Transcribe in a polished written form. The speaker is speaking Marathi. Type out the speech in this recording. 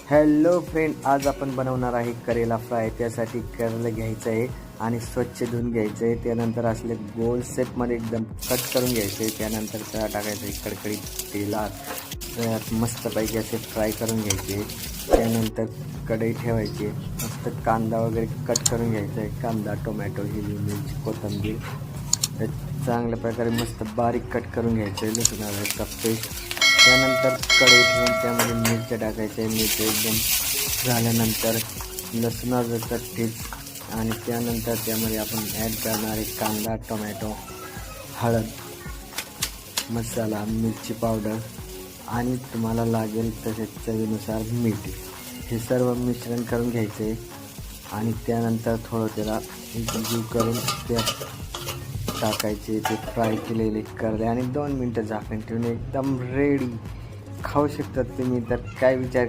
हॅलो फ्रेंड, आज आपण बनवणार आहे करेला फ्राय. त्यासाठी करेला घ्यायचं आहे आणि स्वच्छ धुवून घ्यायचं आहे. त्यानंतर असले गोल शेपमध्ये एकदम कट करून घ्यायचं आहे. त्यानंतर त्याला टाकायचं आहे कडकडीत तेलात मस्तपैकी असे फ्राय करून घ्यायचे. त्यानंतर कढई ठेवायची, मस्त कांदा वगैरे कट करून घ्यायचा आहे. कांदा, टोमॅटो, हिरवी मिरची, कोथिंबीर हे चांगल्या प्रकारे मस्त बारीक कट करून घ्यायचं आहे. लसूण अद्रकचा पेस्ट. त्यानंतर कढई ठेवून त्यामध्ये मिरच्या टाकायच्या. मिरच्या एकदम झाल्यानंतर लसूण अद्रकचा ठेच आणि त्यानंतर त्यामध्ये आपण ॲड करणार आहे कांदा, टोमॅटो, हळद, मसाला, मिरची पावडर आणि तुम्हाला लागेल तसे चवीनुसार मीठ. हे सर्व मिश्रण करून घ्यायचे आणि त्यानंतर थोडं त्याला एकजीव करून त्यात टाकायचे ते फ्राय केलेले करले आणि 2 मिनटं झाकण ठेवून एकदम रेडी. खाऊ शकतात तुम्ही. तर काय विचार